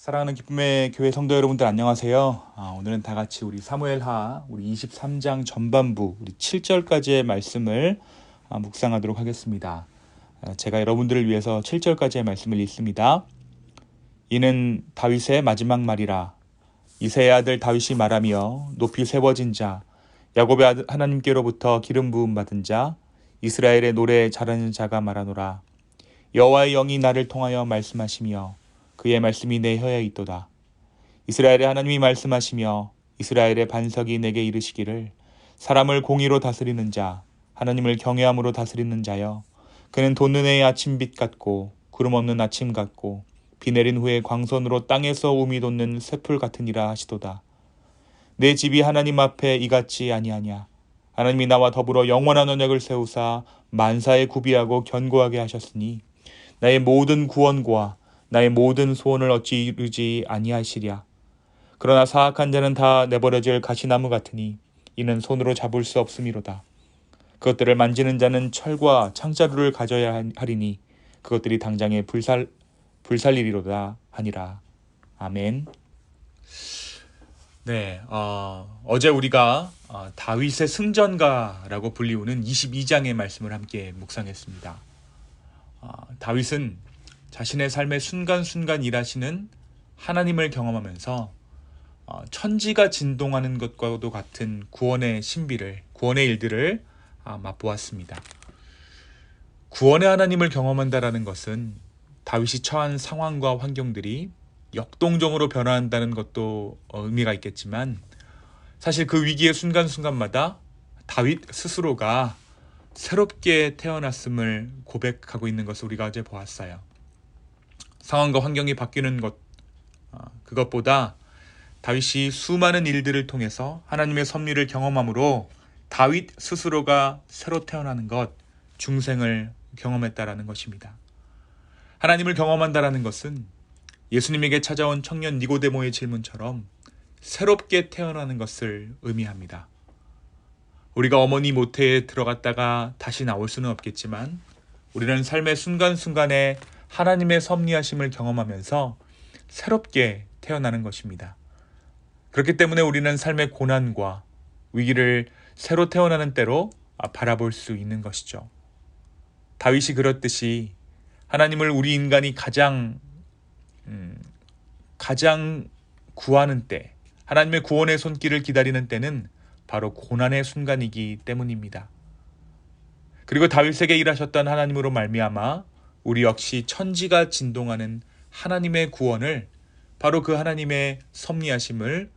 사랑하는 기쁨의 교회 성도 여러분들 안녕하세요. 오늘은 다 같이 우리 사무엘하 우리 23장 전반부 우리 7절까지의 말씀을 묵상하도록 하겠습니다. 제가 여러분들을 위해서 7절까지의 말씀을 읽습니다. 이는 다윗의 마지막 말이라. 이새의 아들 다윗이 말하며 높이 세워진 자 야곱의 하나님께로부터 기름 부음 받은 자 이스라엘의 노래 잘하는 자가 말하노라. 여호와의 영이 나를 통하여 말씀하시며 그의 말씀이 내 혀에 있도다. 이스라엘의 하나님이 말씀하시며 이스라엘의 반석이 내게 이르시기를 사람을 공의로 다스리는 자 하나님을 경외함으로 다스리는 자여 그는 돋는 해의 아침빛 같고 구름 없는 아침 같고 비 내린 후에 광선으로 땅에서 우미 돋는 새풀 같으니라 하시도다. 내 집이 하나님 앞에 이같지 아니하냐. 하나님이 나와 더불어 영원한 언약을 세우사 만사에 구비하고 견고하게 하셨으니 나의 모든 구원과 나의 모든 소원을 어찌 이루지 아니하시랴. 그러나 사악한 자는 다 내버려질 가시나무 같으니 이는 손으로 잡을 수 없음이로다. 그것들을 만지는 자는 철과 창자루를 가져야 하리니 그것들이 당장에 불살리리로다 하니라. 아멘. 네, 어제 우리가 다윗의 승전가라고 불리우는 22장의 말씀을 함께 묵상했습니다. 다윗은 자신의 삶의 순간순간 일하시는 하나님을 경험하면서 천지가 진동하는 것과도 같은 구원의 신비를, 구원의 일들을 맛보았습니다. 구원의 하나님을 경험한다라는 것은 다윗이 처한 상황과 환경들이 역동적으로 변화한다는 것도 의미가 있겠지만 사실 그 위기의 순간순간마다 다윗 스스로가 새롭게 태어났음을 고백하고 있는 것을 우리가 어제 보았어요. 상황과 환경이 바뀌는 것, 그것보다 다윗이 수많은 일들을 통해서 하나님의 섭리를 경험함으로 다윗 스스로가 새로 태어나는 것, 중생을 경험했다라는 것입니다. 하나님을 경험한다라는 것은 예수님에게 찾아온 청년 니고데모의 질문처럼 새롭게 태어나는 것을 의미합니다. 우리가 어머니 모태에 들어갔다가 다시 나올 수는 없겠지만 우리는 삶의 순간순간에 하나님의 섭리하심을 경험하면서 새롭게 태어나는 것입니다. 그렇기 때문에 우리는 삶의 고난과 위기를 새로 태어나는 때로 바라볼 수 있는 것이죠. 다윗이 그렇듯이 하나님을 우리 인간이 가장 구하는 때, 하나님의 구원의 손길을 기다리는 때는 바로 고난의 순간이기 때문입니다. 그리고 다윗에게 일하셨던 하나님으로 말미암아 우리 역시 천지가 진동하는 하나님의 구원을 바로 그 하나님의 섭리하심을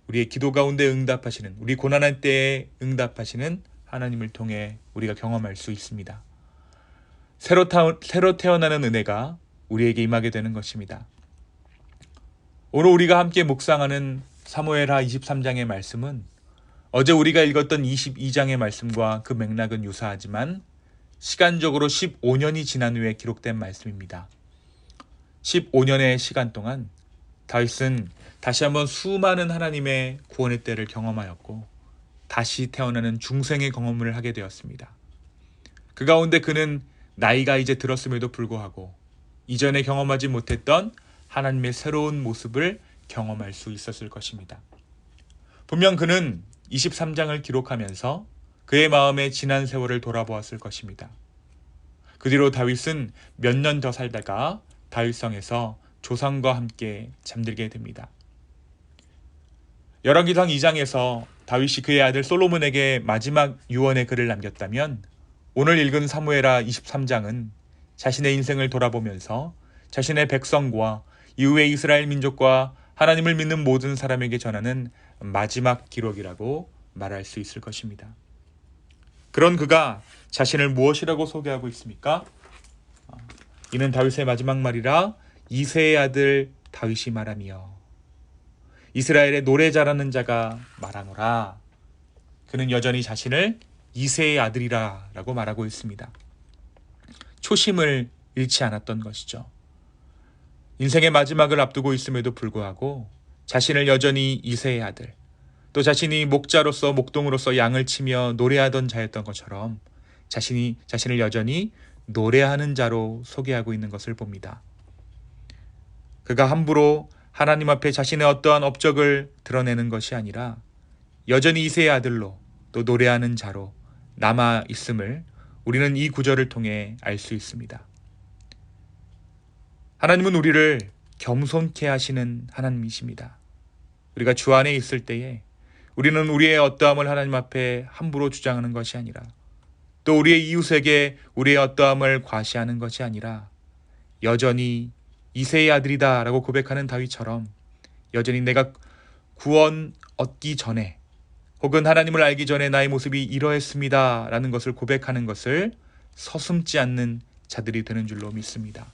우리의 기도 가운데 응답하시는, 우리 고난할 때에 응답하시는 하나님을 통해 우리가 경험할 수 있습니다. 새로 태어나는 은혜가 우리에게 임하게 되는 것입니다. 오늘 우리가 함께 묵상하는 사무엘하 23장의 말씀은 어제 우리가 읽었던 22장의 말씀과 그 맥락은 유사하지만 시간적으로 15년이 지난 후에 기록된 말씀입니다. 15년의 시간 동안 다윗은 다시 한번 수많은 하나님의 구원의 때를 경험하였고 다시 태어나는 중생의 경험을 하게 되었습니다. 그 가운데 그는 나이가 이제 들었음에도 불구하고 이전에 경험하지 못했던 하나님의 새로운 모습을 경험할 수 있었을 것입니다. 분명 그는 23장을 기록하면서 그의 마음에 지난 세월을 돌아보았을 것입니다. 그 뒤로 다윗은 몇 년 더 살다가 다윗성에서 조상과 함께 잠들게 됩니다. 열왕기상 2장에서 다윗이 그의 아들 솔로몬에게 마지막 유언의 글을 남겼다면 오늘 읽은 사무엘하 23장은 자신의 인생을 돌아보면서 자신의 백성과 이후의 이스라엘 민족과 하나님을 믿는 모든 사람에게 전하는 마지막 기록이라고 말할 수 있을 것입니다. 그런 그가 자신을 무엇이라고 소개하고 있습니까? 이는 다윗의 마지막 말이라 이새의 아들 다윗이 말하며 이스라엘의 노래 잘하는 자가 말하노라. 그는 여전히 자신을 이새의 아들이라 라고 말하고 있습니다. 초심을 잃지 않았던 것이죠. 인생의 마지막을 앞두고 있음에도 불구하고 자신을 여전히 이새의 아들, 또 자신이 목자로서 목동으로서 양을 치며 노래하던 자였던 것처럼 자신을 여전히 노래하는 자로 소개하고 있는 것을 봅니다. 그가 함부로 하나님 앞에 자신의 어떠한 업적을 드러내는 것이 아니라 여전히 이새의 아들로 또 노래하는 자로 남아 있음을 우리는 이 구절을 통해 알 수 있습니다. 하나님은 우리를 겸손케 하시는 하나님이십니다. 우리가 주 안에 있을 때에 우리는 우리의 어떠함을 하나님 앞에 함부로 주장하는 것이 아니라 또 우리의 이웃에게 우리의 어떠함을 과시하는 것이 아니라 여전히 이새의 아들이다 라고 고백하는 다윗처럼 여전히 내가 구원 얻기 전에 혹은 하나님을 알기 전에 나의 모습이 이러했습니다 라는 것을 고백하는 것을 서슴지 않는 자들이 되는 줄로 믿습니다.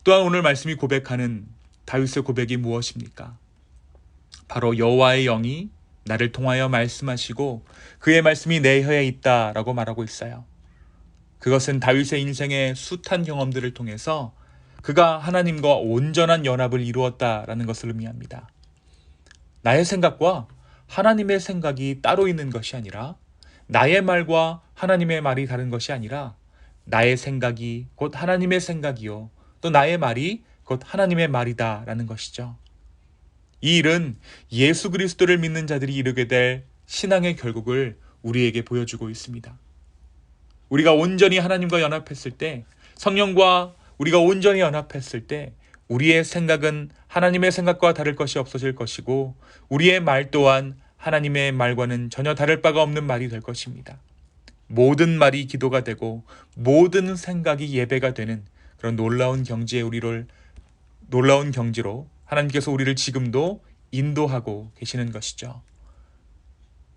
또한 오늘 말씀이 고백하는 다윗의 고백이 무엇입니까? 바로 여호와의 영이 나를 통하여 말씀하시고 그의 말씀이 내 혀에 있다라고 말하고 있어요. 그것은 다윗의 인생의 숱한 경험들을 통해서 그가 하나님과 온전한 연합을 이루었다라는 것을 의미합니다. 나의 생각과 하나님의 생각이 따로 있는 것이 아니라 나의 말과 하나님의 말이 다른 것이 아니라 나의 생각이 곧 하나님의 생각이요 또 나의 말이 곧 하나님의 말이다라는 것이죠. 이 일은 예수 그리스도를 믿는 자들이 이루게 될 신앙의 결국을 우리에게 보여주고 있습니다. 우리가 온전히 하나님과 연합했을 때, 성령과 우리가 온전히 연합했을 때 우리의 생각은 하나님의 생각과 다를 것이 없어질 것이고 우리의 말 또한 하나님의 말과는 전혀 다를 바가 없는 말이 될 것입니다. 모든 말이 기도가 되고 모든 생각이 예배가 되는 그런 놀라운 경지로 하나님께서 우리를 지금도 인도하고 계시는 것이죠.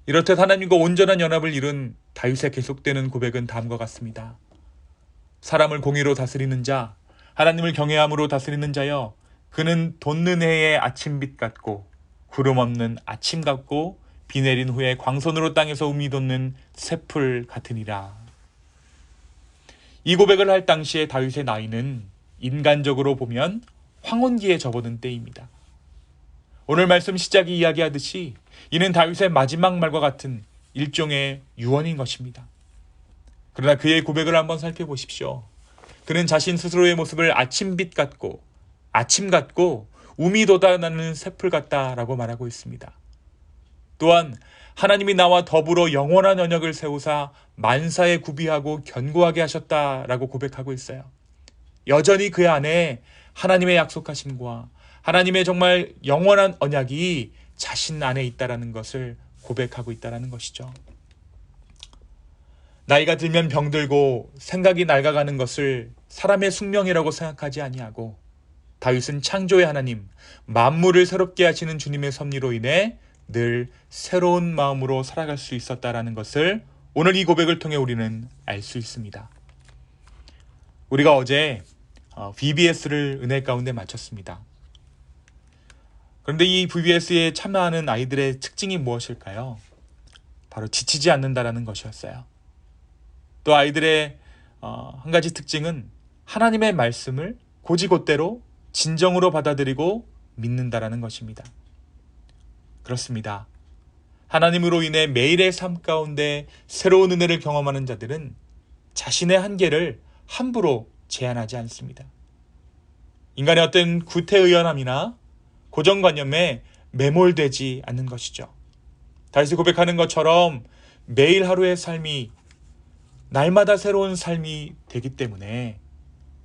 이렇듯 하나님과 온전한 연합을 이룬 다윗의 계속되는 고백은 다음과 같습니다. 사람을 공의로 다스리는 자, 하나님을 경외함으로 다스리는 자여, 그는 돋는 해의 아침빛 같고 구름 없는 아침 같고 비 내린 후에 광선으로 땅에서 움이 돋는 새풀 같으니라. 이 고백을 할 당시의 다윗의 나이는 인간적으로 보면 황혼기에 접어든 때입니다. 오늘 말씀 시작이 이야기하듯이 이는 다윗의 마지막 말과 같은 일종의 유언인 것입니다. 그러나 그의 고백을 한번 살펴보십시오. 그는 자신 스스로의 모습을 아침빛 같고 아침 같고 움이 돋아나는 새풀 같다라고 말하고 있습니다. 또한 하나님이 나와 더불어 영원한 언약을 세우사 만사에 구비하고 견고하게 하셨다라고 고백하고 있어요. 여전히 그 안에 하나님의 약속하심과 하나님의 정말 영원한 언약이 자신 안에 있다라는 것을 고백하고 있다라는 것이죠. 나이가 들면 병들고 생각이 낡아가는 것을 사람의 숙명이라고 생각하지 아니하고 다윗은 창조의 하나님, 만물을 새롭게 하시는 주님의 섭리로 인해 늘 새로운 마음으로 살아갈 수 있었다라는 것을 오늘 이 고백을 통해 우리는 알 수 있습니다. 우리가 어제 VBS를 은혜 가운데 마쳤습니다. 그런데 이 VBS에 참여하는 아이들의 특징이 무엇일까요? 바로 지치지 않는다라는 것이었어요. 또 아이들의 한 가지 특징은 하나님의 말씀을 곧이곧대로 진정으로 받아들이고 믿는다라는 것입니다. 그렇습니다. 하나님으로 인해 매일의 삶 가운데 새로운 은혜를 경험하는 자들은 자신의 한계를 함부로 제한하지 않습니다. 인간의 어떤 구태의연함이나 고정관념에 매몰되지 않는 것이죠. 다윗이 고백하는 것처럼 매일 하루의 삶이 날마다 새로운 삶이 되기 때문에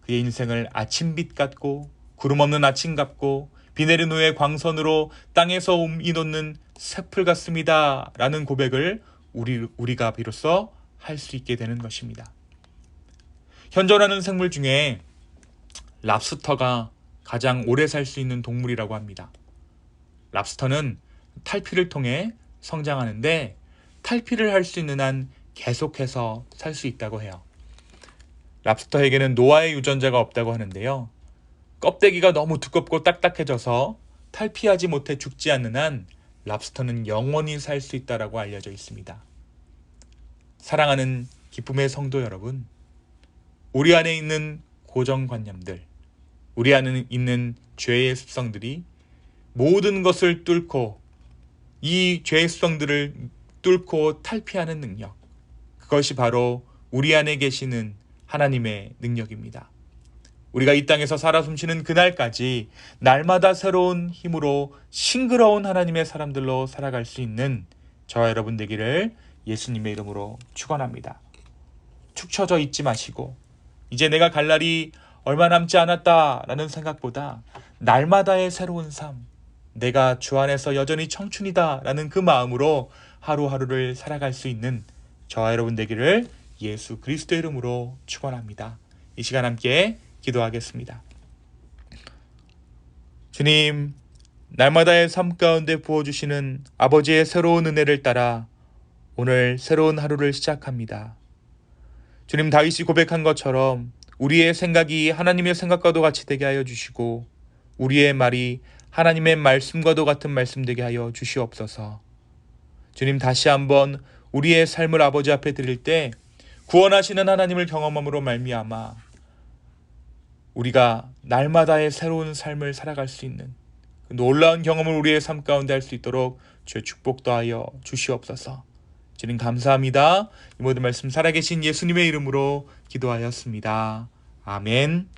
그의 인생을 아침빛 같고 구름 없는 아침 같고 비 내린 후에 광선으로 땅에서 움이 돋는 새풀 같습니다 라는 고백을 우리가 비로소 할 수 있게 되는 것입니다. 현존하는 생물 중에 랍스터가 가장 오래 살 수 있는 동물이라고 합니다. 랍스터는 탈피를 통해 성장하는데 탈피를 할 수 있는 한 계속해서 살 수 있다고 해요. 랍스터에게는 노화의 유전자가 없다고 하는데요. 껍데기가 너무 두껍고 딱딱해져서 탈피하지 못해 죽지 않는 한 랍스터는 영원히 살 수 있다고 알려져 있습니다. 사랑하는 기쁨의 성도 여러분, 우리 안에 있는 고정관념들, 우리 안에 있는 죄의 습성들이 모든 것을 뚫고 이 죄의 습성들을 뚫고 탈피하는 능력, 그것이 바로 우리 안에 계시는 하나님의 능력입니다. 우리가 이 땅에서 살아 숨쉬는 그날까지 날마다 새로운 힘으로 싱그러운 하나님의 사람들로 살아갈 수 있는 저와 여러분 되기를 예수님의 이름으로 축원합니다. 축 처져 있지 마시고 이제 내가 갈 날이 얼마 남지 않았다라는 생각보다 날마다의 새로운 삶, 내가 주 안에서 여전히 청춘이다라는 그 마음으로 하루하루를 살아갈 수 있는 저와 여러분 되기를 예수 그리스도의 이름으로 축원합니다. 이 시간 함께 기도하겠습니다. 주님, 날마다의 삶 가운데 부어주시는 아버지의 새로운 은혜를 따라 오늘 새로운 하루를 시작합니다. 주님, 다윗이 고백한 것처럼 우리의 생각이 하나님의 생각과도 같이 되게 하여 주시고 우리의 말이 하나님의 말씀과도 같은 말씀 되게 하여 주시옵소서. 주님, 다시 한번 우리의 삶을 아버지 앞에 드릴 때 구원하시는 하나님을 경험함으로 말미암아 우리가 날마다의 새로운 삶을 살아갈 수 있는 그 놀라운 경험을 우리의 삶 가운데 할 수 있도록 주의 축복 더하여 주시옵소서. 주님 감사합니다. 이 모든 말씀 살아계신 예수님의 이름으로 기도하였습니다. 아멘.